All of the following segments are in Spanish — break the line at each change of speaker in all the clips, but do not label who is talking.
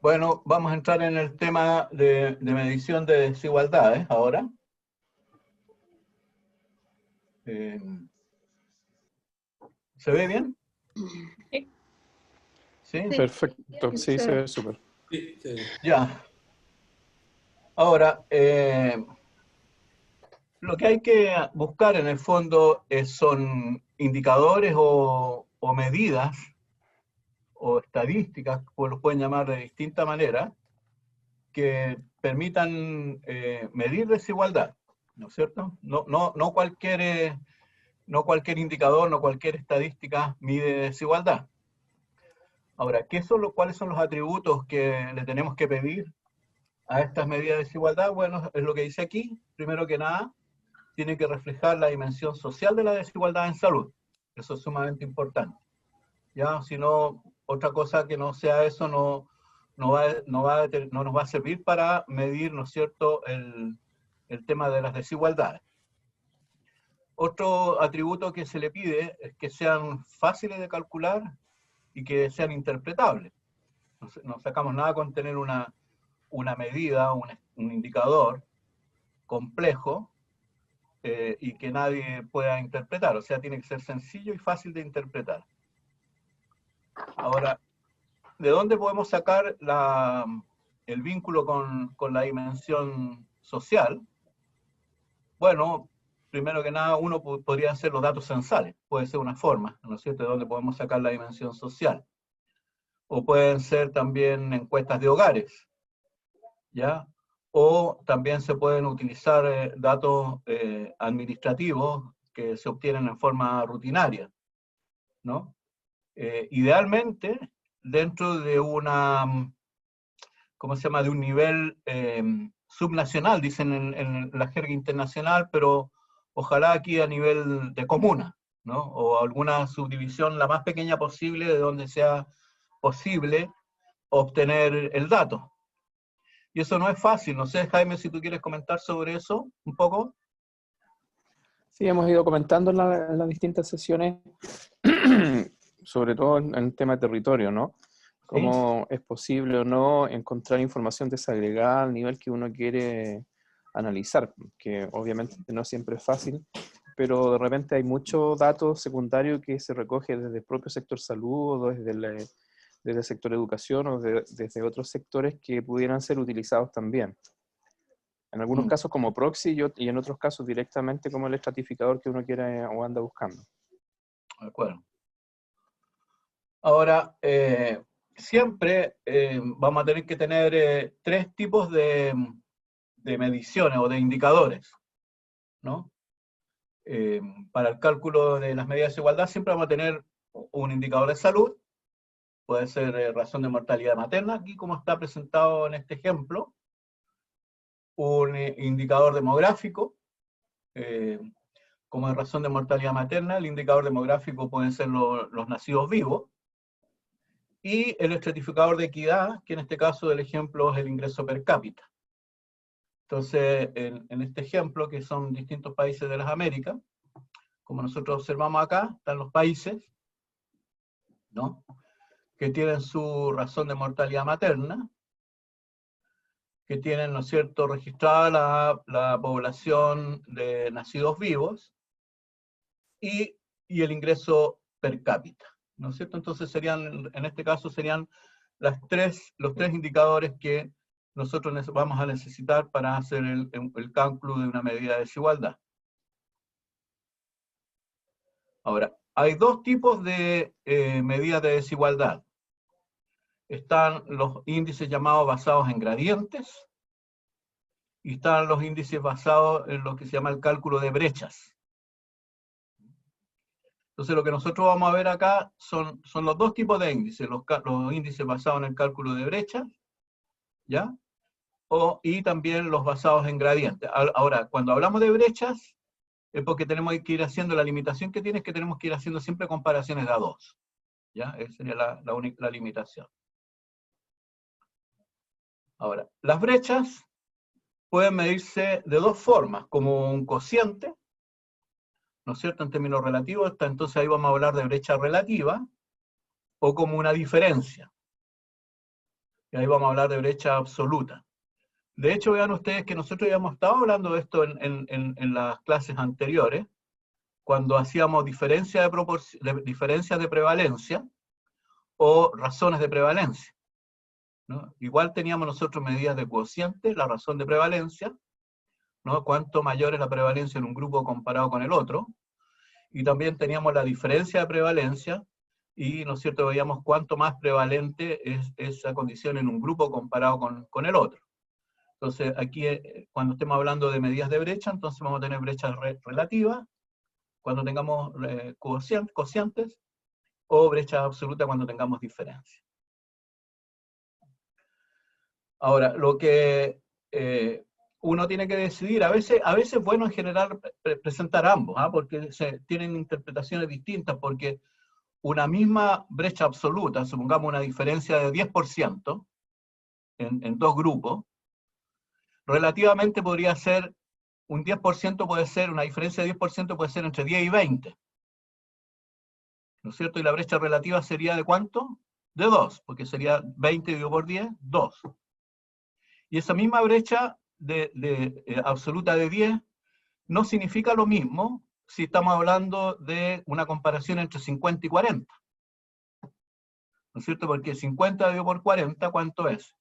Bueno, vamos a entrar en el tema de medición de desigualdades ahora. ¿Se ve bien?
Sí.
¿Sí?
Perfecto, sí, se ve súper.
Sí, sí.
Ya. Ahora, lo que hay que buscar en el fondo son indicadores o medidas o estadísticas, o lo pueden llamar de distinta manera, que permitan medir desigualdad, ¿no es cierto? No cualquier indicador, no cualquier estadística mide desigualdad. Ahora, ¿cuáles son los atributos que le tenemos que pedir a estas medidas de desigualdad? Bueno, es lo que dice aquí. Primero que nada, tiene que reflejar la dimensión social de la desigualdad en salud. Eso es sumamente importante. ¿Ya? Si no, otra cosa que no sea eso no nos va a servir para medir, ¿no es cierto?, el tema de las desigualdades. Otro atributo que se le pide es que sean fáciles de calcular y que sean interpretables. No sacamos nada con tener una medida, un indicador complejo y que nadie pueda interpretar. O sea, tiene que ser sencillo y fácil de interpretar. Ahora, ¿de dónde podemos sacar el vínculo con la dimensión social? Bueno, primero que nada, uno podría hacer los datos censales. Puede ser una forma, ¿no es cierto?, de dónde podemos sacar la dimensión social. O pueden ser también encuestas de hogares, ¿ya? O también se pueden utilizar datos administrativos que se obtienen en forma rutinaria, ¿no? Idealmente, dentro de ¿cómo se llama?, de un nivel subnacional, dicen en la jerga internacional, pero ojalá aquí a nivel de comuna, ¿no? O alguna subdivisión la más pequeña posible de donde sea posible obtener el dato. Y eso no es fácil. No sé, Jaime, si tú quieres comentar sobre eso un poco.
Sí, hemos ido comentando en las distintas sesiones, sobre todo en el tema de territorio, ¿no? Cómo es posible o no encontrar información desagregada al nivel que uno quiere analizar, que obviamente no siempre es fácil, pero de repente hay mucho dato secundario que se recoge desde el propio sector salud o desde el sector educación o desde otros sectores que pudieran ser utilizados también. En algunos casos como proxy y en otros casos directamente como el estratificador que uno quiera o anda buscando.
De acuerdo. Ahora, siempre vamos a tener que tener tres tipos de mediciones o de indicadores, ¿no? Para el cálculo de las medidas de desigualdad siempre vamos a tener un indicador de salud, puede ser razón de mortalidad materna, aquí como está presentado en este ejemplo, un indicador demográfico, como de razón de mortalidad materna. El indicador demográfico pueden ser los nacidos vivos, y el estratificador de equidad, que en este caso el ejemplo es el ingreso per cápita. Entonces, en este ejemplo, que son distintos países de las Américas, como nosotros observamos acá, están los países, ¿no?, que tienen su razón de mortalidad materna, que tienen, ¿no es cierto?, registrada la población de nacidos vivos, y el ingreso per cápita, ¿no es cierto? Entonces en este caso serían los tres indicadores que nosotros vamos a necesitar para hacer el cálculo de una medida de desigualdad. Ahora, hay dos tipos de medidas de desigualdad. Están los índices llamados basados en gradientes, y están los índices basados en lo que se llama el cálculo de brechas. Entonces lo que nosotros vamos a ver acá son los dos tipos de índices, los índices basados en el cálculo de brechas, ¿ya? Y también los basados en gradientes. Ahora, cuando hablamos de brechas, es porque tenemos que ir haciendo, la limitación que tiene es que tenemos que ir haciendo siempre comparaciones de a dos, ¿ya? Esa sería la limitación. Ahora, las brechas pueden medirse de dos formas, como un cociente, ¿no es cierto?, en términos relativos. Entonces ahí vamos a hablar de brecha relativa, o como una diferencia. Y ahí vamos a hablar de brecha absoluta. De hecho, vean ustedes que nosotros ya hemos estado hablando de esto en las clases anteriores, cuando hacíamos diferencias de prevalencia o razones de prevalencia, ¿no? Igual teníamos nosotros medidas de cociente, la razón de prevalencia, ¿no? Cuánto mayor es la prevalencia en un grupo comparado con el otro, y también teníamos la diferencia de prevalencia, y, ¿no es cierto?, veíamos cuánto más prevalente es esa condición en un grupo comparado con el otro. Entonces, aquí, cuando estemos hablando de medidas de brecha, entonces vamos a tener brechas relativas, cuando tengamos cocientes, o brecha absoluta cuando tengamos diferencia. Ahora, lo que uno tiene que decidir, a veces es bueno en general presentar ambos, porque tienen interpretaciones distintas, porque una misma brecha absoluta, supongamos una diferencia de 10% en dos grupos, relativamente podría ser, un 10% puede ser, una diferencia de 10% puede ser entre 10 y 20. ¿No es cierto? Y la brecha relativa sería ¿de cuánto? De 2, porque sería 20 dividido por 10, 2. Y esa misma brecha absoluta de 10 no significa lo mismo si estamos hablando de una comparación entre 50 y 40. ¿No es cierto? Porque 50 dividido por 40, ¿cuánto es?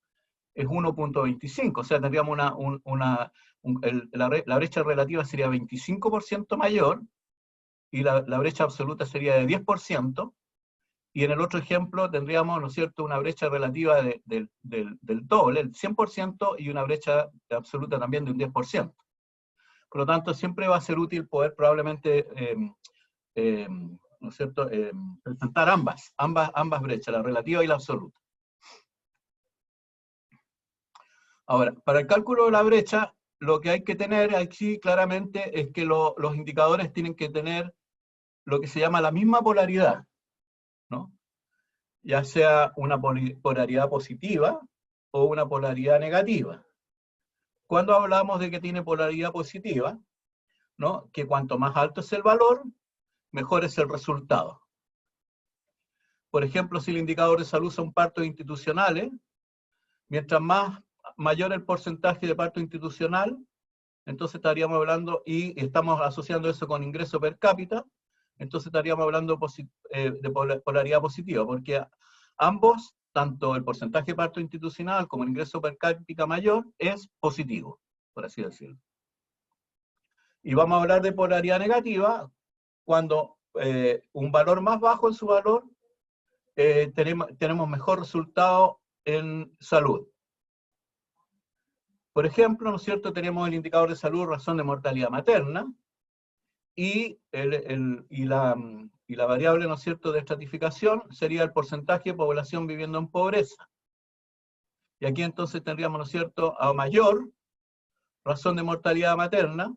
Es 1.25, o sea, tendríamos la brecha relativa sería 25% mayor, y la brecha absoluta sería de 10%, y en el otro ejemplo tendríamos, ¿no es cierto?, una brecha relativa del doble, el 100%, y una brecha absoluta también de un 10%. Por lo tanto, siempre va a ser útil poder probablemente, ¿no es cierto?, presentar ambas brechas, la relativa y la absoluta. Ahora, para el cálculo de la brecha, lo que hay que tener aquí claramente es que los indicadores tienen que tener lo que se llama la misma polaridad, ¿no? Ya sea una polaridad positiva o una polaridad negativa. Cuando hablamos de que tiene polaridad positiva, ¿no?, que cuanto más alto es el valor, mejor es el resultado. Por ejemplo, si el indicador de salud son partos institucionales, mientras mayor el porcentaje de parto institucional, entonces estaríamos hablando, y estamos asociando eso con ingreso per cápita, entonces estaríamos hablando de polaridad positiva, porque ambos, tanto el porcentaje de parto institucional como el ingreso per cápita mayor, es positivo, por así decirlo. Y vamos a hablar de polaridad negativa cuando un valor más bajo en su valor, tenemos mejor resultado en salud. Por ejemplo, ¿no es cierto?, tenemos el indicador de salud razón de mortalidad materna, y la variable, ¿no es cierto?, de estratificación sería el porcentaje de población viviendo en pobreza. Y aquí entonces tendríamos, ¿no es cierto?, a mayor razón de mortalidad materna,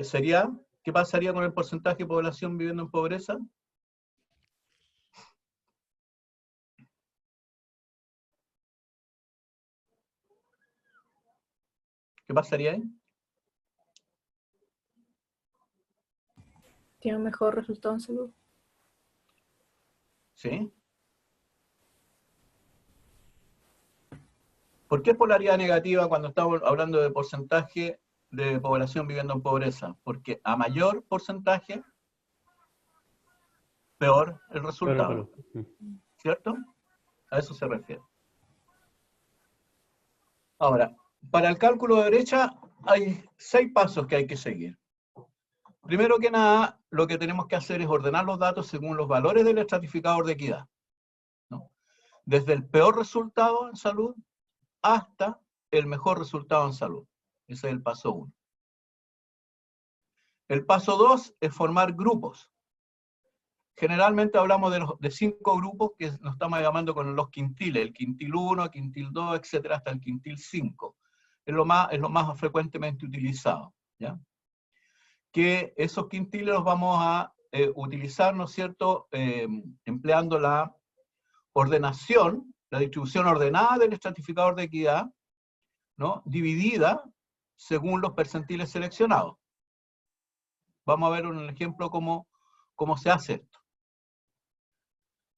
sería, ¿qué pasaría con el porcentaje de población viviendo en pobreza? ¿Qué pasaría ahí?
Tiene un mejor resultado en salud.
¿Sí? ¿Por qué polaridad negativa cuando estamos hablando de porcentaje de población viviendo en pobreza? Porque a mayor porcentaje, peor el resultado. ¿Cierto? A eso se refiere. Ahora, para el cálculo de brecha hay 6 pasos que hay que seguir. Primero que nada, lo que tenemos que hacer es ordenar los datos según los valores del estratificador de equidad, ¿no? Desde el peor resultado en salud hasta el mejor resultado en salud. Ese es el paso 1. El paso 2 es formar grupos. Generalmente hablamos de 5 grupos que nos estamos llamando con los quintiles, el quintil 1, quintil 2, etcétera, hasta el quintil 5. Es lo más frecuentemente utilizado, ¿ya? Que esos quintiles los vamos a utilizar, ¿no es cierto?, empleando la ordenación, la distribución ordenada del estratificador de equidad, ¿no?, dividida según los percentiles seleccionados. Vamos a ver un ejemplo cómo se hace esto.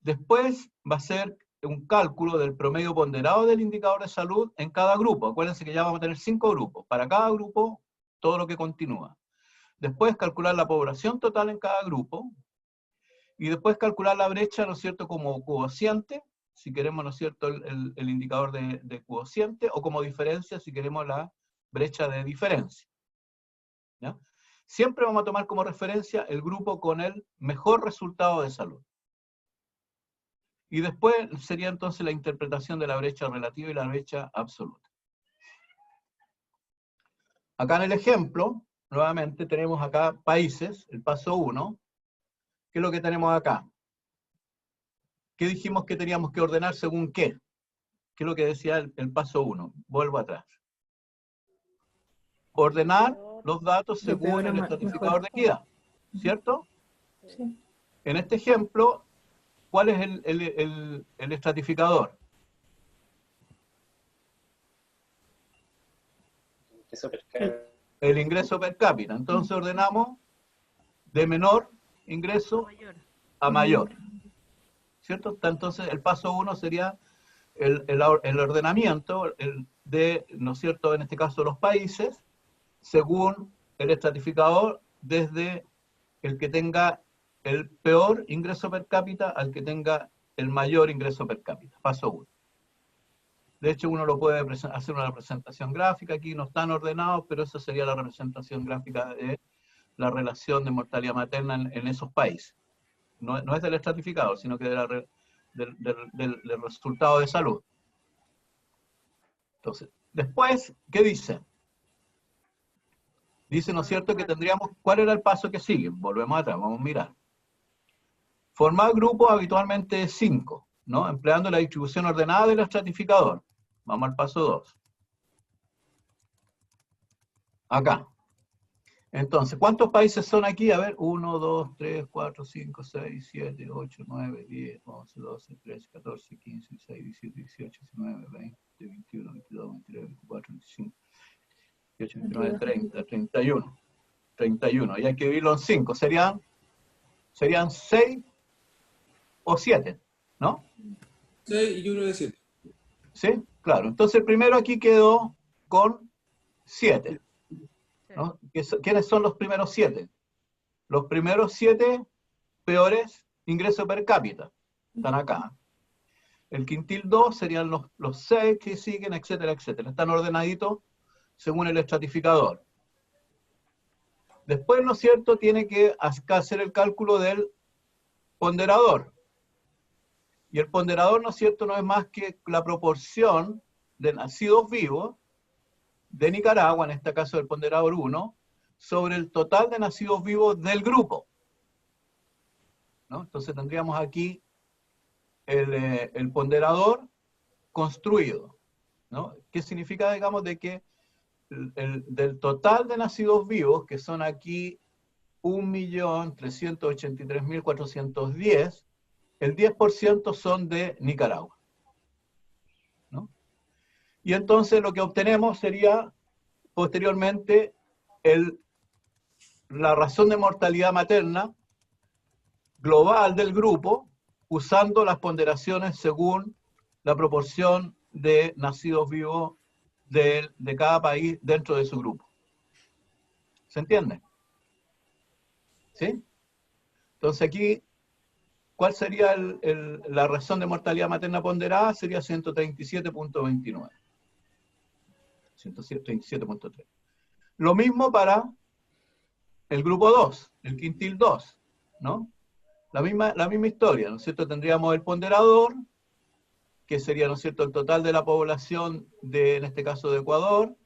Después va a ser un cálculo del promedio ponderado del indicador de salud en cada grupo. Acuérdense que ya vamos a tener 5 grupos. Para cada grupo, todo lo que continúa. Después calcular la población total en cada grupo. Y después calcular la brecha, ¿no es cierto?, como cociente, si queremos, ¿no es cierto?, el indicador de cociente, o como diferencia, si queremos la brecha de diferencia. ¿Ya? Siempre vamos a tomar como referencia el grupo con el mejor resultado de salud. Y después sería entonces la interpretación de la brecha relativa y la brecha absoluta. Acá en el ejemplo, nuevamente tenemos acá países, el paso 1. ¿Qué es lo que tenemos acá? ¿Qué dijimos que teníamos que ordenar según qué? ¿Qué es lo que decía el paso 1? Vuelvo atrás. Ordenar los datos según el estratificador de equidad, ¿cierto?
Sí.
En este ejemplo, ¿cuál es el estratificador? El ingreso per cápita. Entonces ordenamos de menor ingreso a mayor. ¿Cierto? Entonces el paso 1 sería el ordenamiento de, ¿no es cierto?, en este caso los países, según el estratificador, desde el que tenga el peor ingreso per cápita al que tenga el mayor ingreso per cápita. Paso 1. De hecho, uno lo puede hacer una representación gráfica, aquí no están ordenados, pero esa sería la representación gráfica de la relación de mortalidad materna en esos países. No es del estratificador, sino que del resultado de salud. Entonces, después, ¿qué dice? Dice, ¿no es cierto?, que tendríamos, ¿cuál era el paso que sigue? Volvemos atrás, vamos a mirar. Formar grupos habitualmente de 5, ¿no? Empleando la distribución ordenada del estratificador. Vamos al paso 2. Acá. Entonces, ¿cuántos países son aquí? A ver, 1, 2, 3, 4, 5, 6, 7, 8, 9, 10, 11, 12, 13, 14, 15, 16, 17, 18, 19, 20, 21, 22, 23, 24, 25, 28, 29, 30, 31. 31. Y hay que dividirlo en 5. Serían 6 o 7, ¿no?
6 y 1 de 7.
¿Sí? Claro. Entonces el primero aquí quedó con 7. ¿No? ¿Quiénes son los primeros 7? Los primeros 7 peores ingresos per cápita. Están acá. El quintil 2 serían los 6 que siguen, etcétera, etcétera. Están ordenaditos según el estratificador. Después, ¿no es cierto?, tiene que hacer el cálculo del ponderador. Y el ponderador, ¿no es cierto?, no es más que la proporción de nacidos vivos de Nicaragua, en este caso el ponderador 1, sobre el total de nacidos vivos del grupo. ¿No? Entonces tendríamos aquí el ponderador construido, ¿no? ¿Qué significa, digamos, de que del total de nacidos vivos, que son aquí 1.383.410, el 10% son de Nicaragua, ¿no? Y entonces lo que obtenemos sería posteriormente la razón de mortalidad materna global del grupo, usando las ponderaciones según la proporción de nacidos vivos de cada país dentro de su grupo. ¿Se entiende? ¿Sí? Entonces aquí, ¿cuál sería la razón de mortalidad materna ponderada? Sería 137.29. 137.3. Lo mismo para el grupo 2, el quintil 2, ¿no? La misma historia, ¿no es cierto? Tendríamos el ponderador, que sería, ¿no es cierto?, el total de la población en este caso de Ecuador,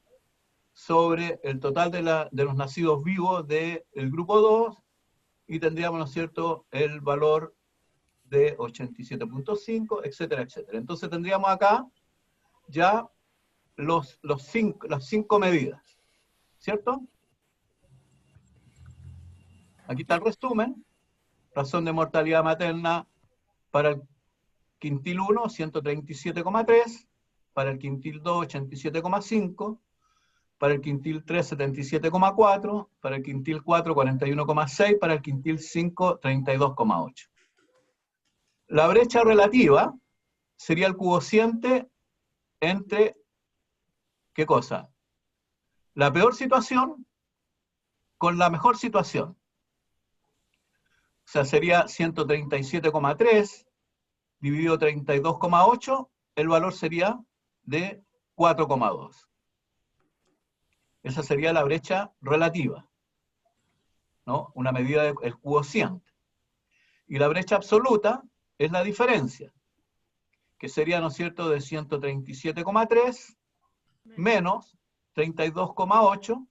sobre el total de los nacidos vivos del grupo 2, y tendríamos, ¿no es cierto?, el valor de 87.5, etcétera, etcétera. Entonces tendríamos acá ya las 5 medidas, ¿cierto? Aquí está el resumen. Razón de mortalidad materna para el quintil 1, 137,3, para el quintil 2, 87,5, para el quintil 3, 77,4, para el quintil 4, 41,6, para el quintil 5, 32,8. La brecha relativa sería el cociente entre, ¿qué cosa? La peor situación con la mejor situación. O sea, sería 137,3 dividido 32,8, el valor sería de 4,2. Esa sería la brecha relativa, ¿no? Una medida del cociente. Y la brecha absoluta es la diferencia, que sería, ¿no es cierto?, de 137,3 menos 32,8,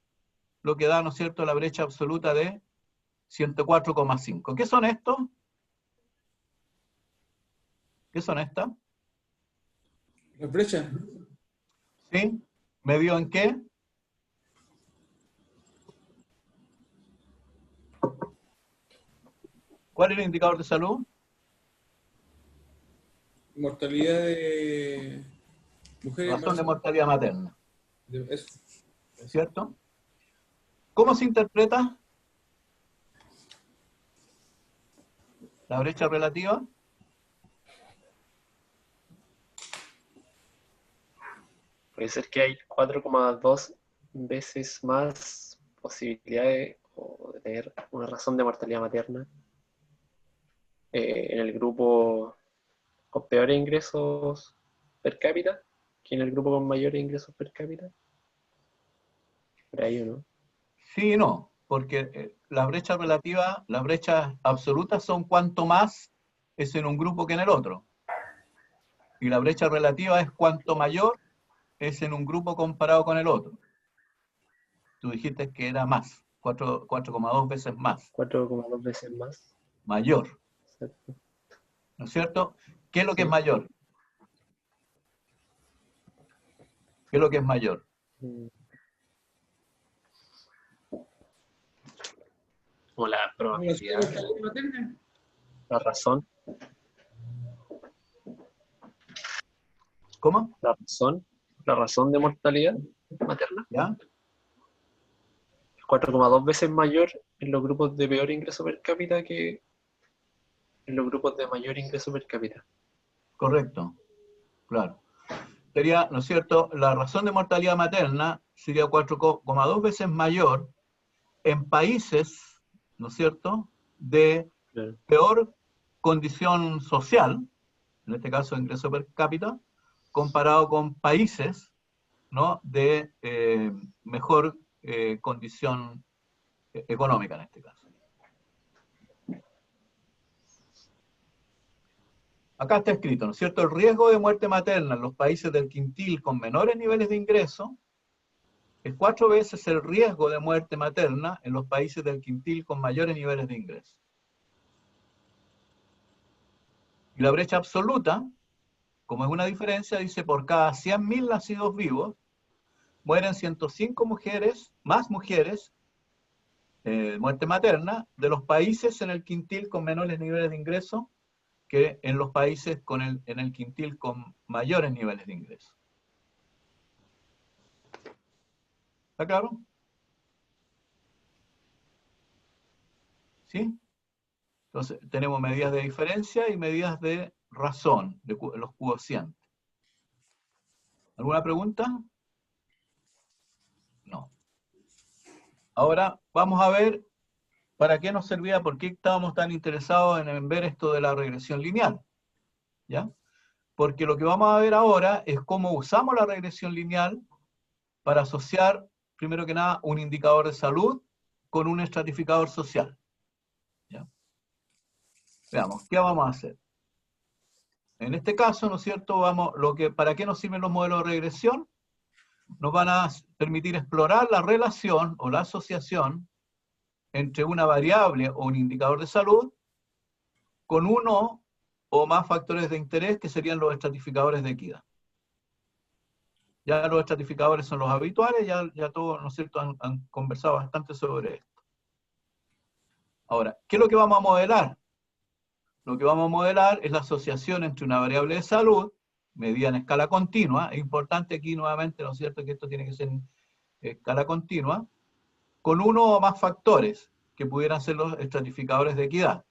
lo que da, ¿no es cierto?, la brecha absoluta de 104,5. ¿Qué son estos? ¿Qué son estas?
La brecha.
¿Sí? ¿Medido en qué? ¿Cuál es el indicador de salud?
Mortalidad de mujeres
Razón de
embarazadas.
mortalidad materna,
Eso.
¿cierto? ¿Cómo se interpreta la brecha relativa?
Puede ser que hay 4,2 veces más posibilidades de tener una razón de mortalidad materna en el grupo con peores ingresos per cápita que en el grupo con mayores ingresos per cápita. Por ahí, ¿o no?
Sí y no, porque las brechas relativas, las brechas absolutas son cuanto más es en un grupo que en el otro. Y la brecha relativa es cuanto mayor es en un grupo comparado con el otro. Tú dijiste que era más, 4,2 veces más,
4,2 veces más.
mayor,
Exacto.
¿no es cierto? ¿Qué es lo que es
Sí.
mayor? ¿Qué es lo que es mayor?
Como la
La
probabilidad,
mortalidad materna.
la razón,
¿Cómo?
la razón de mortalidad materna.
¿Ya?
4,2 veces mayor en los grupos de peor ingreso per cápita que en los grupos de mayor ingreso per cápita.
Correcto, claro. Sería, ¿no es cierto?, la razón de mortalidad materna sería 4,2 veces mayor en países, ¿no es cierto?, de
Claro.
peor condición social, en este caso ingreso per cápita, comparado con países, ¿no?, de mejor condición económica en este caso. Acá está escrito, ¿no es cierto? El riesgo de muerte materna en los países del quintil con menores niveles de ingreso es 4 veces el riesgo de muerte materna en los países del quintil con mayores niveles de ingreso. Y la brecha absoluta, como es una diferencia, dice por cada 100.000 nacidos vivos, mueren 105 mujeres, más mujeres, muerte materna, de los países en el quintil con menores niveles de ingreso que en los países en el quintil con mayores niveles de ingreso. ¿Está claro? ¿Sí? Entonces, tenemos medidas de diferencia y medidas de razón, de los cocientes. ¿Alguna pregunta? No. Ahora vamos a ver para qué nos servía, por qué estábamos tan interesados en ver esto de la regresión lineal. ¿Ya? Porque lo que vamos a ver ahora es cómo usamos la regresión lineal para asociar, primero que nada, un indicador de salud con un estratificador social. ¿Ya? Veamos, ¿qué vamos a hacer? En este caso, ¿no es cierto? ¿Para qué nos sirven los modelos de regresión? Nos van a permitir explorar la relación o la asociación entre una variable o un indicador de salud con uno o más factores de interés que serían los estratificadores de equidad. Ya los estratificadores son los habituales, ya todos, ¿no es cierto?, han conversado bastante sobre esto. Ahora, ¿qué es lo que vamos a modelar? Lo que vamos a modelar es la asociación entre una variable de salud, medida en escala continua. Es importante aquí nuevamente, ¿no es cierto?, que esto tiene que ser en escala continua, con uno o más factores, que pudieran ser los estratificadores de equidad.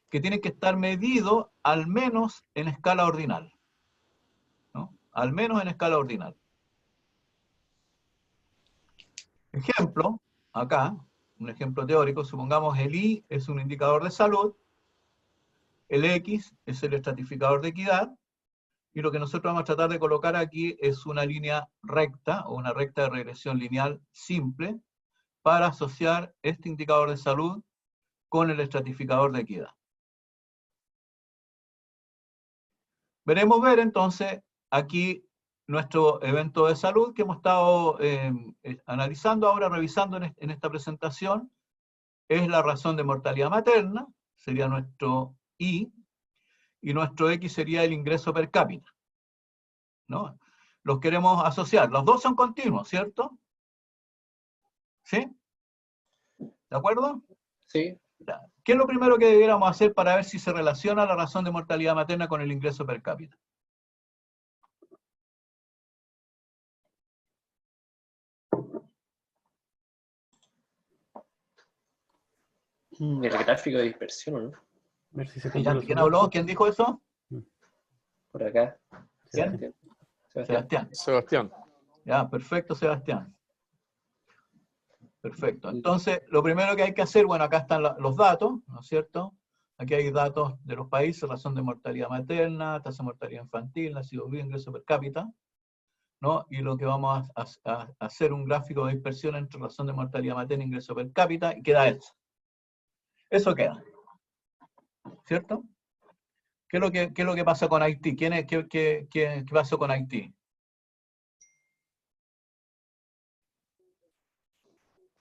que tienen que estar medidos al menos en escala ordinal, ¿no? Al menos en escala ordinal. Ejemplo, acá, un ejemplo teórico, supongamos el I es un indicador de salud, el X es el estratificador de equidad, y lo que nosotros vamos a tratar de colocar aquí es una línea recta, o una recta de regresión lineal simple, para asociar este indicador de salud con el estratificador de equidad. Veremos ver entonces aquí nuestro evento de salud que hemos estado analizando ahora, revisando en esta presentación, es la razón de mortalidad materna, sería nuestro I, y nuestro X sería el ingreso per cápita, ¿no? Los queremos asociar, los dos son continuos, ¿cierto? ¿Sí? ¿De acuerdo?
Sí.
¿Qué es lo primero que debiéramos hacer para ver si se relaciona la razón de mortalidad materna con el ingreso per cápita?
El gráfico de dispersión, ¿o no?
Ver si se
¿Quién habló? ¿Quién dijo eso?
Por acá.
¿Quién?
Sebastián.
Sebastián.
Sebastián.
Ya, perfecto, Sebastián. Perfecto. Entonces, lo primero que hay que hacer, bueno, acá están los datos, ¿no es cierto? Aquí hay datos de los países, razón de mortalidad materna, tasa de mortalidad infantil, nacido vivo, ingreso per cápita, ¿no? Y lo que vamos a hacer un gráfico de dispersión entre razón de mortalidad materna e ingreso per cápita, y queda eso. Eso queda. ¿Cierto? ¿Qué es lo que pasa con Haití? ¿Qué pasó con Haití?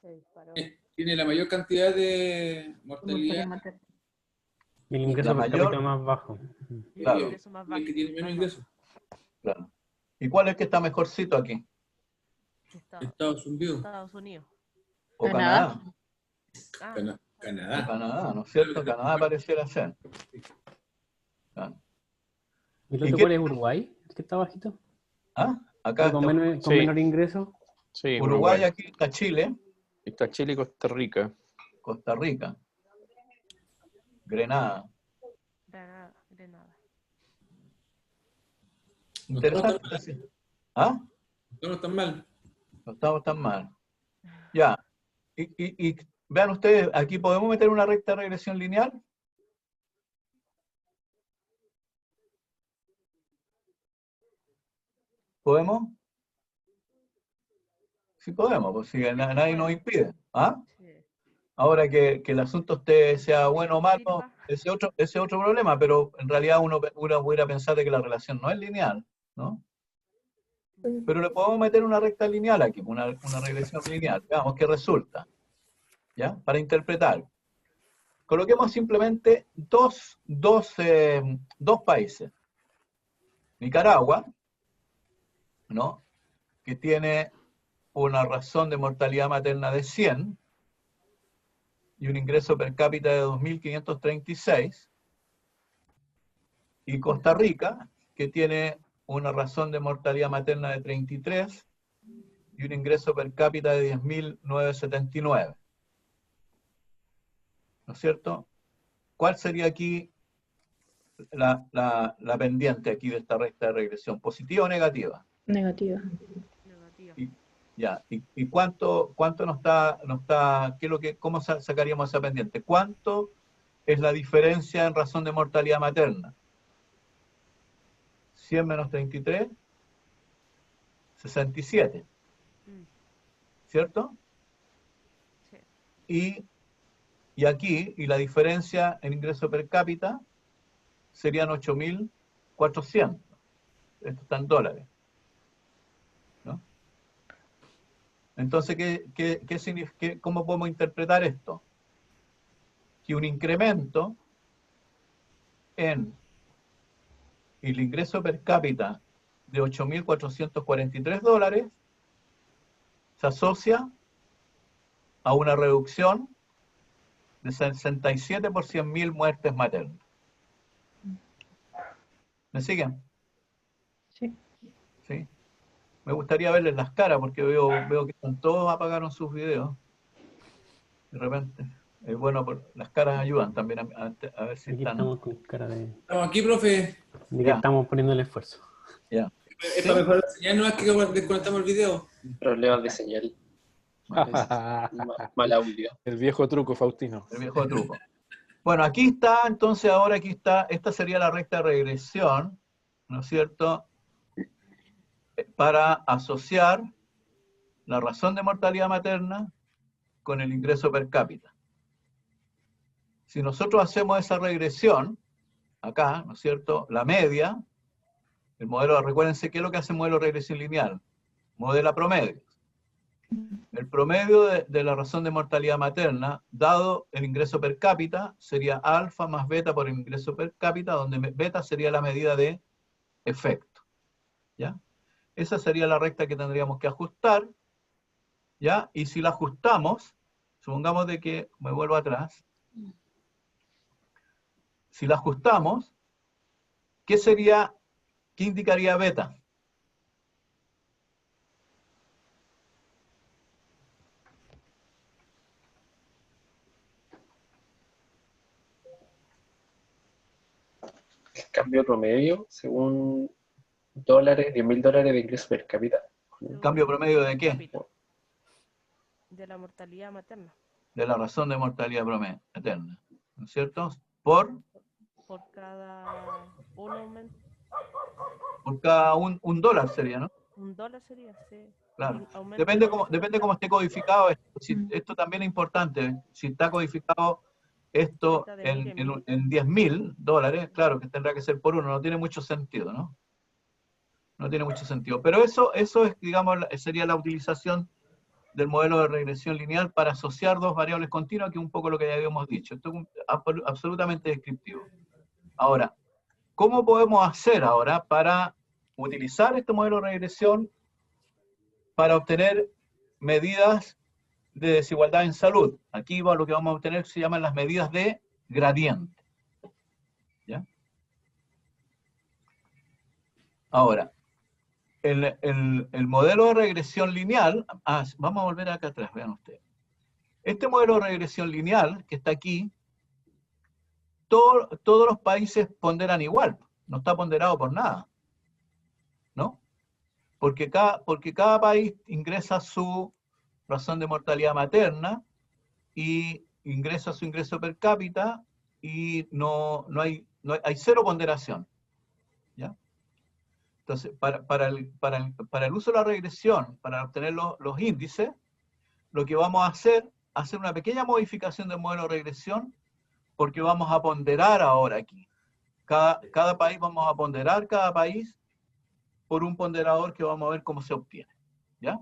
Se disparó.
Tiene la mayor cantidad de mortalidad.
Y el ingreso
La
per
mayor-
cápita más bajo.
Y
Claro.
el ingreso más
Y
bajo.
el que tiene menos
más
ingresos.
Claro. ¿Y cuál es que está mejorcito aquí?
bajo.
Estados Unidos.
Estados Unidos.
¿O
Canadá.
Canadá?
Ah,
O
Canadá.
Canadá, ¿no es cierto? Canadá pareciera ser. Claro.
¿Y el
¿Y
otro
qué-
cuál es Uruguay? ¿El que está bajito?
¿Ah? Acá
¿El con
está
menor, con
Sí.
menor ingreso?
Sí,
Uruguay, aquí está Chile,
Está Chile y Costa Rica.
Costa Rica, Grenada.
Grenada.
No estamos tan
Interesante. Sí. ¿Ah?
No están mal.
No estamos tan mal. Ya. Y vean ustedes, aquí podemos meter una recta de regresión lineal. ¿Podemos? Sí podemos, pues si nadie nos impide. ¿Ah?
Sí.
Ahora que el asunto sea bueno o malo, ese es otro problema, pero en realidad uno pudiera pensar de que la relación no es lineal, ¿no? Pero le podemos meter una recta lineal aquí, una regresión lineal. Veamos qué resulta, ¿ya? Para interpretar. Coloquemos simplemente dos países. Nicaragua, ¿no? Que tiene una razón de mortalidad materna de 100 y un ingreso per cápita de 2.536. Y Costa Rica, que tiene una razón de mortalidad materna de 33 y un ingreso per cápita de 10.979. ¿No es cierto? ¿Cuál sería aquí la pendiente aquí de esta recta de regresión? ¿Positiva o negativa?
Negativa.
Negativa.
Ya. ¿Y cuánto nos está, cómo sacaríamos esa pendiente? ¿Cuánto es la diferencia en razón de mortalidad materna? 100 menos 33, 67.
Mm,
¿Cierto?
sí.
Y aquí, y la diferencia en ingreso per cápita serían 8.400. Esto está en dólares. ¿No? Entonces, ¿qué significa, cómo podemos interpretar esto? Que un incremento en el ingreso per cápita de 8.443 dólares se asocia a una reducción de 67 por 100.000 muertes maternas. ¿Me siguen?
Sí.
¿Sí? Me gustaría verles las caras porque veo que todos apagaron sus videos. De repente. Bueno, las caras ayudan también a ver si
Aquí
están.
estamos con cara
Estamos aquí, profe.
de que
Ya.
estamos poniendo el esfuerzo.
Ya.
Es para mejorar la señal, no es que desconectamos el video.
Problemas de señal. Mal audio.
El viejo truco, Faustino.
El viejo truco. Bueno, aquí está, entonces ahora aquí está, esta sería la recta de regresión, ¿no es cierto? Para asociar la razón de mortalidad materna con el ingreso per cápita. Si nosotros hacemos esa regresión, acá, ¿no es cierto? La media, el modelo, recuérdense qué es lo que hace el modelo de regresión lineal, modela promedios. El promedio de la razón de mortalidad materna, dado el ingreso per cápita, sería alfa más beta por el ingreso per cápita, donde beta sería la medida de efecto. ¿Ya? Esa sería la recta que tendríamos que ajustar. ¿Ya? Y si la ajustamos, supongamos de que, me vuelvo atrás, si la ajustamos, ¿qué indicaría beta?
El cambio promedio, según dólares, $10.000 de ingreso per cápita.
¿Cambio promedio de qué?
Cápita. De la mortalidad materna.
De la razón de mortalidad materna, ¿no es cierto? Por
Cada
un dólar sería, ¿no?
$1 sería, sí.
Claro.
Aumento
Depende cómo esté codificado esto. Esto también es importante. Si está codificado esto
Beta de 1000 en 1000.
en $10.000, claro que tendrá que ser por uno. No tiene mucho sentido, ¿no? No tiene mucho sentido. Pero eso es, digamos, sería la utilización del modelo de regresión lineal para asociar dos variables continuas, que es un poco lo que ya habíamos dicho. Esto es absolutamente descriptivo. Ahora, ¿cómo podemos hacer ahora para utilizar este modelo de regresión para obtener medidas de desigualdad en salud? Aquí lo que vamos a obtener se llaman las medidas de gradiente. ¿Ya? Ahora, el modelo de regresión lineal, vamos a volver acá atrás, vean ustedes. Este modelo de regresión lineal que está aquí, todos los países ponderan igual, no está ponderado por nada, ¿no? Porque cada país ingresa su razón de mortalidad materna y ingresa su ingreso per cápita y hay cero ponderación. ¿Ya? Entonces, para el uso de la regresión, para obtener los índices, lo que vamos a hacer una pequeña modificación del modelo de regresión, porque vamos a ponderar ahora aquí. Cada país, vamos a ponderar cada país por un ponderador que vamos a ver cómo se obtiene. ¿Ya?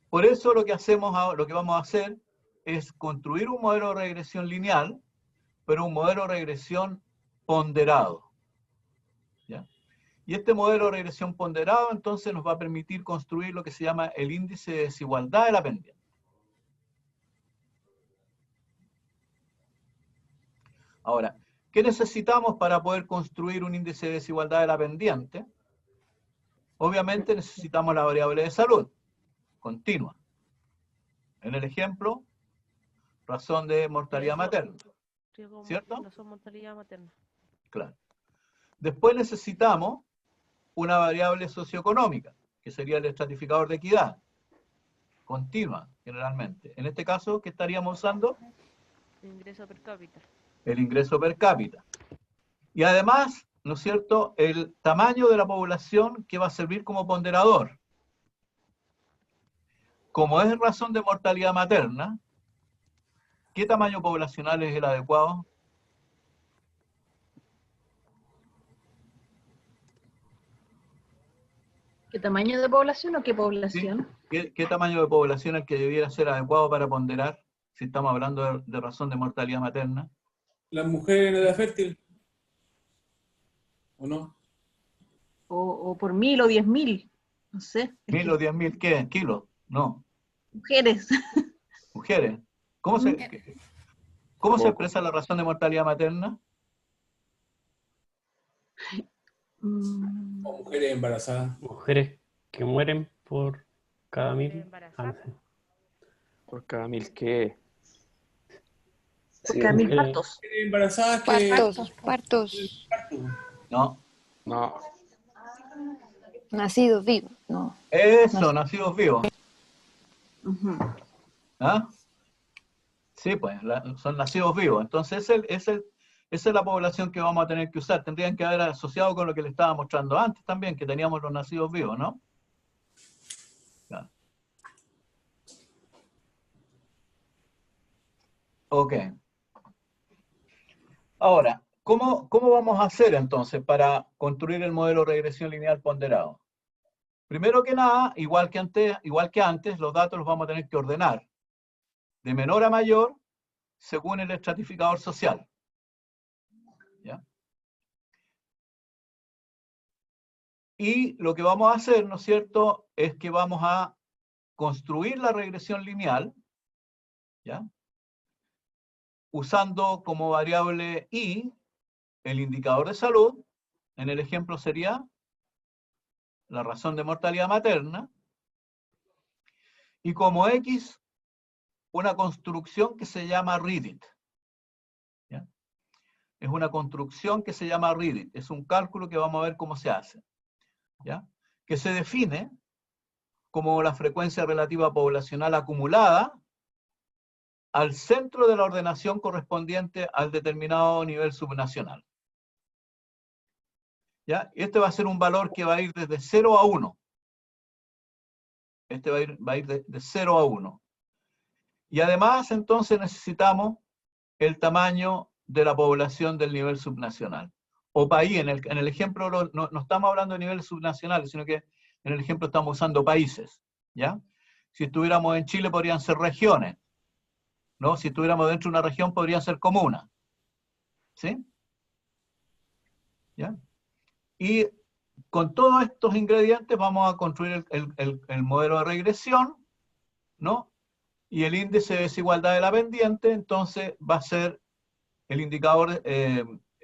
Por eso lo que vamos a hacer es construir un modelo de regresión lineal, pero un modelo de regresión ponderado. ¿Ya? Y este modelo de regresión ponderado entonces nos va a permitir construir lo que se llama el índice de desigualdad de la pendiente. Ahora, ¿qué necesitamos para poder construir un índice de desigualdad de la pendiente? Obviamente necesitamos la variable de salud continua. En el ejemplo, razón de mortalidad materna. ¿Cierto?
Razón mortalidad materna.
Claro. Después necesitamos una variable socioeconómica, que sería el estratificador de equidad. Continua, generalmente. En este caso, ¿qué estaríamos usando?
Ingreso per cápita.
El ingreso per cápita. Y además, ¿no es cierto?, el tamaño de la población que va a servir como ponderador. Como es razón de mortalidad materna, ¿qué tamaño poblacional es el adecuado?
¿Qué tamaño de población o qué población?
¿Sí? ¿Qué tamaño de población es el que debiera ser adecuado para ponderar, si estamos hablando de razón de mortalidad materna?
¿Las mujeres en edad fértil? ¿O no?
O por 1000 o 10.000, no sé.
1000 o 10.000, ¿qué? ¿Kilos? No.
Mujeres.
Mujeres. ¿Cómo se expresa la razón de mortalidad materna?
¿O mujeres embarazadas?
Mujeres que mueren por cada 1000.
Embarazada.
Por cada 1000 que...
Sí,
Porque a mil
Eh,
partos.
Embarazadas que...
Partos.
No.
No,
Nacidos vivos. No.
Eso, nacidos vivos.
Ujú.
¿Ah? Sí, pues, son nacidos vivos. Entonces, esa es la población que vamos a tener que usar. Tendrían que haber asociado con lo que le estaba mostrando antes también, que teníamos los nacidos vivos, ¿no? Claro. Ok. Ahora, ¿cómo vamos a hacer entonces para construir el modelo de regresión lineal ponderado? Primero que nada, igual que antes, los datos los vamos a tener que ordenar de menor a mayor según el estratificador social. ¿Ya? Y lo que vamos a hacer, ¿no es cierto?, es que vamos a construir la regresión lineal, ¿ya?, usando como variable i el indicador de salud. En el ejemplo sería la razón de mortalidad materna, y como x una construcción que se llama REDIT. ¿Ya? Es una construcción que se llama REDIT, es un cálculo que vamos a ver cómo se hace, ¿ya?, que se define como la frecuencia relativa poblacional acumulada al centro de la ordenación correspondiente al determinado nivel subnacional. ¿Ya? Este va a ser un valor que va a ir desde 0 a 1. Este va a ir de 0 a 1. Y además, entonces, necesitamos el tamaño de la población del nivel subnacional. O país, en el ejemplo no estamos hablando de niveles subnacionales, sino que en el ejemplo estamos usando países. ¿Ya? Si estuviéramos en Chile podrían ser regiones, ¿no? Si estuviéramos dentro de una región podrían ser comunas. ¿Sí? ¿Ya? Y con todos estos ingredientes vamos a construir el modelo de regresión, ¿no? Y el índice de desigualdad de la pendiente, entonces va a ser el indicador,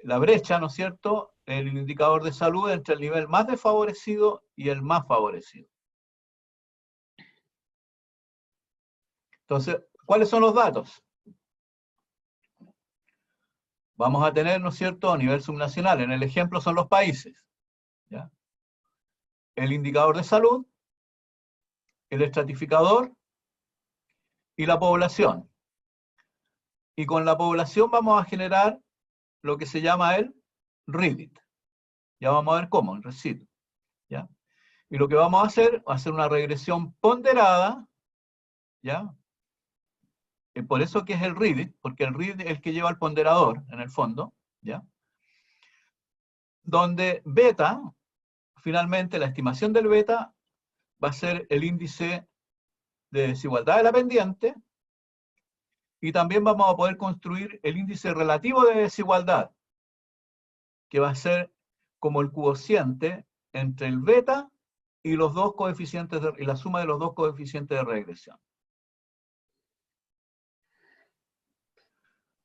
la brecha, ¿no es cierto?, el indicador de salud entre el nivel más desfavorecido y el más favorecido. Entonces, ¿cuáles son los datos? Vamos a tener, ¿no es cierto?, a nivel subnacional. En el ejemplo son los países. ¿Ya? El indicador de salud, el estratificador y la población. Y con la población vamos a generar lo que se llama el REDIT. Ya vamos a ver cómo, el residuo. ¿Ya? Y lo que vamos a hacer va a ser una regresión ponderada, ¿ya? Por eso que es el REDIT, porque el REDIT es el que lleva el ponderador, en el fondo, ¿ya? Donde beta, finalmente la estimación del beta, va a ser el índice de desigualdad de la pendiente, y también vamos a poder construir el índice relativo de desigualdad, que va a ser como el cociente entre el beta y los dos coeficientes y la suma de los dos coeficientes de regresión.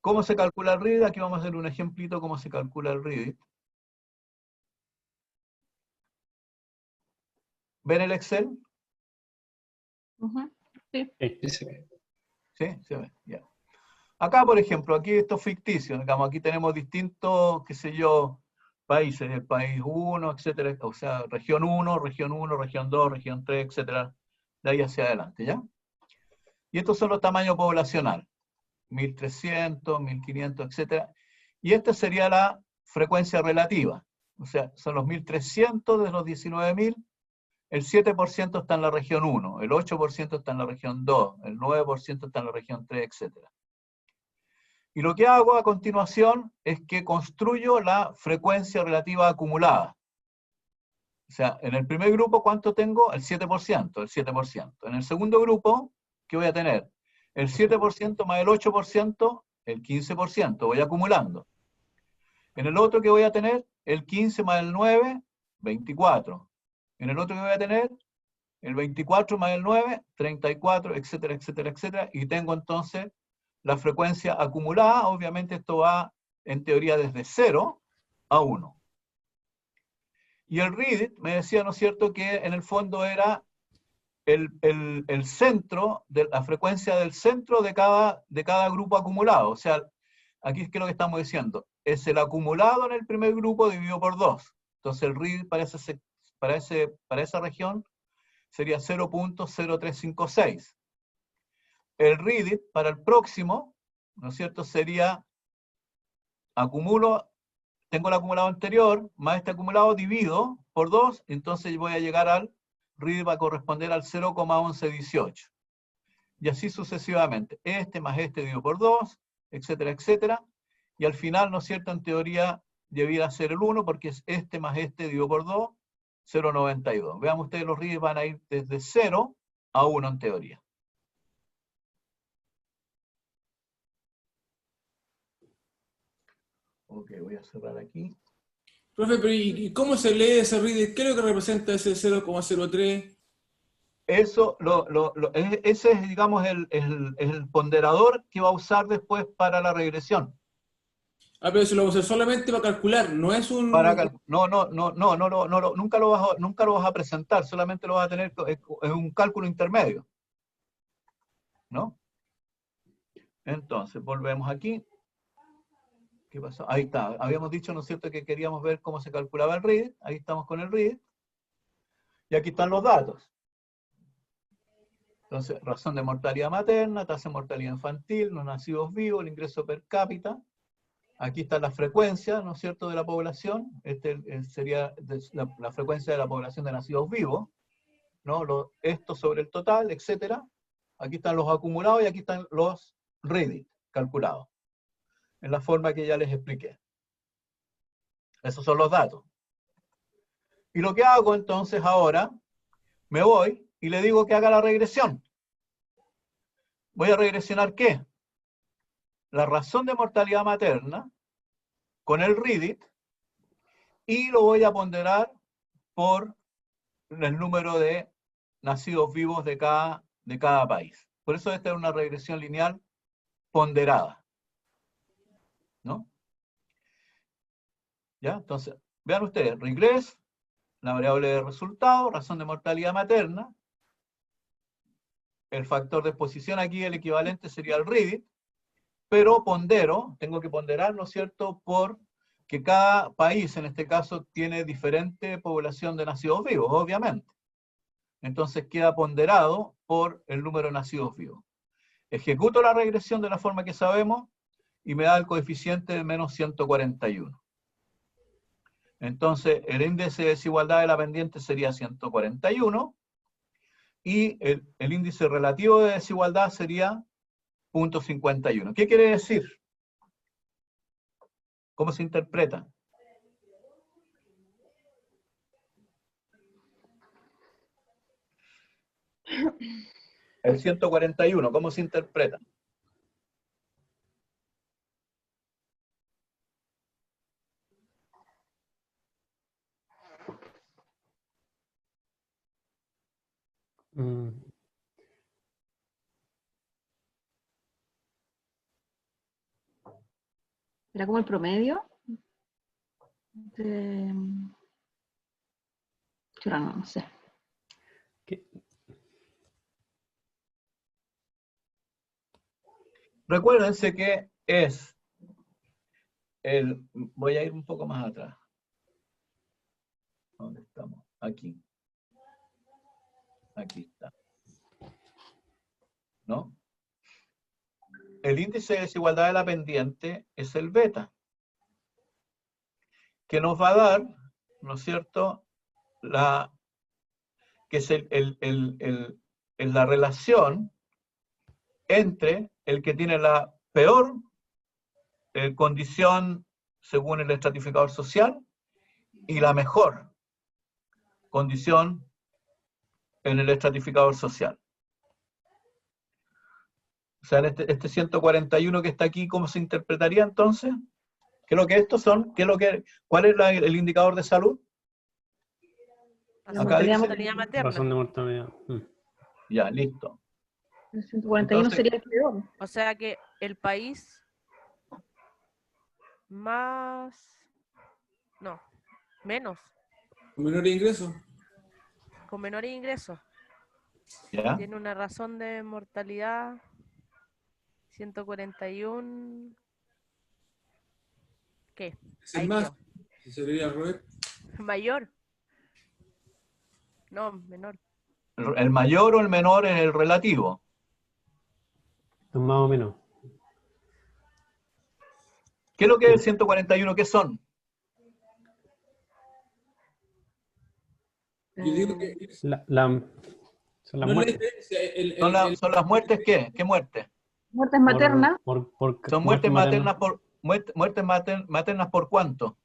¿Cómo se calcula el REDIT? Aquí vamos a hacer un ejemplito cómo se calcula el REDIT. ¿Ven el Excel?
Ujú. Sí.
sí se ve.
Sí, se ve, ya. Acá, por ejemplo, aquí esto es ficticio, digamos, aquí tenemos distintos, qué sé yo, países, el país 1, etcétera, o sea, región 1, región 2, región 3, etcétera, de ahí hacia adelante, ¿ya? Y estos son los tamaños poblacionales, 1300, 1500, etcétera, y esta sería la frecuencia relativa, o sea, son los 1300 de los 19000, el 7% está en la región 1, el 8% está en la región 2, el 9% está en la región 3, etcétera. Y lo que hago a continuación es que construyo la frecuencia relativa acumulada. O sea, en el primer grupo, ¿cuánto tengo? El 7%, el 7%. En el segundo grupo, ¿qué voy a tener? El 7% más el 8%, el 15%, voy acumulando. En el otro que voy a tener, el 15 más el 9, 24. En el otro que voy a tener, el 24 más el 9, 34, etcétera, etcétera, etcétera. Y tengo entonces la frecuencia acumulada. Obviamente esto va, en teoría, desde 0 a 1. Y el REDIT me decía, ¿no es cierto?, que en el fondo era el centro, la frecuencia del centro de cada grupo acumulado. O sea, aquí es que lo que estamos diciendo, es el acumulado en el primer grupo dividido por 2. Entonces el RID para esa región sería 0.0356. El RID para el próximo, ¿no es cierto?, sería tengo el acumulado anterior, más este acumulado divido por 2, entonces voy a llegar al RID va a corresponder al 0,1118. Y así sucesivamente. Este más este dividido por 2, etcétera, etcétera. Y al final, ¿no es cierto?, en teoría debiera ser el 1, porque es este más este dividido por 2, 0,92. Vean ustedes, los RID van a ir desde 0 a 1 en teoría. Ok, voy a cerrar aquí.
Profe, pero ¿y cómo se lee ese RID? ¿Qué es lo que representa ese 0,03?
Eso, ese es, digamos, el ponderador que va a usar después para la regresión.
Ah, pero eso lo usa solamente para calcular, no es un...
Nunca lo vas a presentar, solamente lo vas a tener en un cálculo intermedio. ¿No? Entonces, volvemos aquí. ¿Qué pasó? Ahí está. Habíamos dicho, ¿no es cierto?, que queríamos ver cómo se calculaba el RID. Ahí estamos con el RID. Y aquí están los datos. Entonces, razón de mortalidad materna, tasa de mortalidad infantil, no nacidos vivos, el ingreso per cápita. Aquí está la frecuencia, ¿no es cierto?, de la población. Sería la frecuencia de la población de nacidos vivos, ¿no? Esto sobre el total, etcétera. Aquí están los acumulados y aquí están los RID calculados, en la forma que ya les expliqué. Esos son los datos. Y lo que hago entonces ahora, me voy y le digo que haga la regresión. Voy a regresionar ¿qué? La razón de mortalidad materna con el RID y lo voy a ponderar por el número de nacidos vivos de cada país. Por eso esta es una regresión lineal ponderada. ¿No? ¿Ya? Entonces, vean ustedes, regress, la variable de resultado, razón de mortalidad materna, el factor de exposición aquí, el equivalente sería el RID, pero tengo que ponderar, ¿no es cierto?, por que cada país, en este caso, tiene diferente población de nacidos vivos, obviamente. Entonces queda ponderado por el número de nacidos vivos. Ejecuto la regresión de la forma que sabemos y me da el coeficiente de menos 141. Entonces, el índice de desigualdad de la pendiente sería 141 y el índice relativo de desigualdad sería 0.51. ¿Qué quiere decir? ¿Cómo se interpreta? El 141, ¿cómo se interpreta?
¿Era como el promedio? Yo no sé.
¿Qué?
Recuérdense que voy a ir un poco más atrás. ¿Dónde estamos? Aquí. Aquí está. ¿No? El índice de desigualdad de la pendiente es el beta, que nos va a dar, ¿no es cierto?, que es la relación entre el que tiene la peor condición según el estratificador social y la mejor condición en el estratificador social. O sea, en este 141 que está aquí, ¿cómo se interpretaría entonces? ¿Qué es lo que estos son? ¿Cuál es el indicador de salud?
La
Acá dice,
mortalidad materna.
Razón de mortalidad.
ya, listo.
El 141
Entonces,
sería el peor.
O sea que el país menos,
Con menor ingreso.
con menores ingresos.
¿Ya?
Tiene una razón de mortalidad 141. ¿Qué?
Es el
Ahí
más.
quedó.
Sería al revés.
Mayor. No, menor.
¿El mayor o el menor es el relativo?
Más o menos.
¿Qué es lo que es el 141? ¿Qué son?
Yo digo que es-
Son las
no es la
muertes.
diferencia.
¿Son las muertes qué? ¿Qué muertes?
Muertes maternas.
¿Son muertes maternas por maternas por cuánto?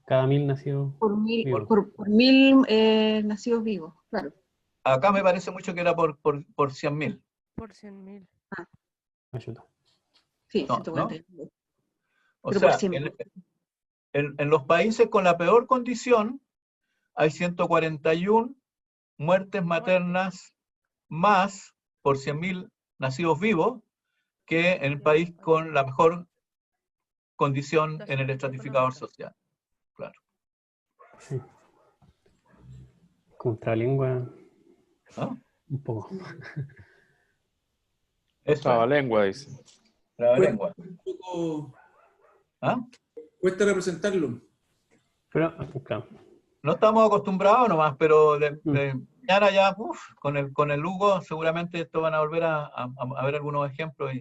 Cada 1000 nacidos
Por mil,
vivos.
por 1000 nacidos vivos, claro.
Acá me parece mucho que era por 100.000.
Por 100.000.
Ayuda.
Sí,
No,
142.
O
Pero por
sea,
100.000.
en los países con la peor condición hay 141 muertes maternas más por 100.000 nacidos vivos que en el país con la mejor condición en el estratificador social. Claro.
Sí. Contra lengua,
¿No?
un poco.
Eso
Traba
es,
lengua, dice.
trabalengua.
un poco.
¿Ah?
Cuesta representarlo.
Pero, claro.
No estamos acostumbrados nomás, pero de mañana ya, con el Hugo, seguramente esto van a volver a ver algunos ejemplos.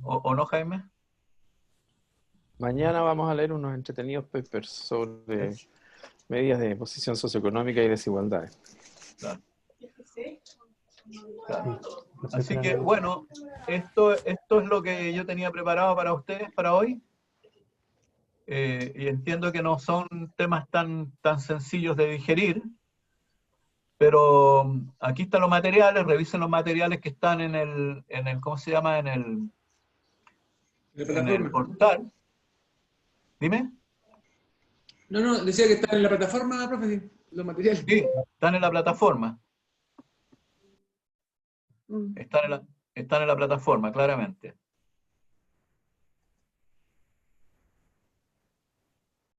¿O no, Jaime?
Mañana vamos a leer unos entretenidos papers sobre medidas de posición socioeconómica y desigualdades.
Claro.
Sí.
Así que, bueno, esto es lo que yo tenía preparado para ustedes para hoy. Y entiendo que no son temas tan sencillos de digerir, pero aquí están los materiales, revisen los materiales que están en el ¿cómo se llama?
La
En el
plataforma.
portal. Dime.
No, decía que está en la plataforma, profe, sí, los materiales.
Sí, están en la plataforma.
Mm.
Están en la plataforma, claramente.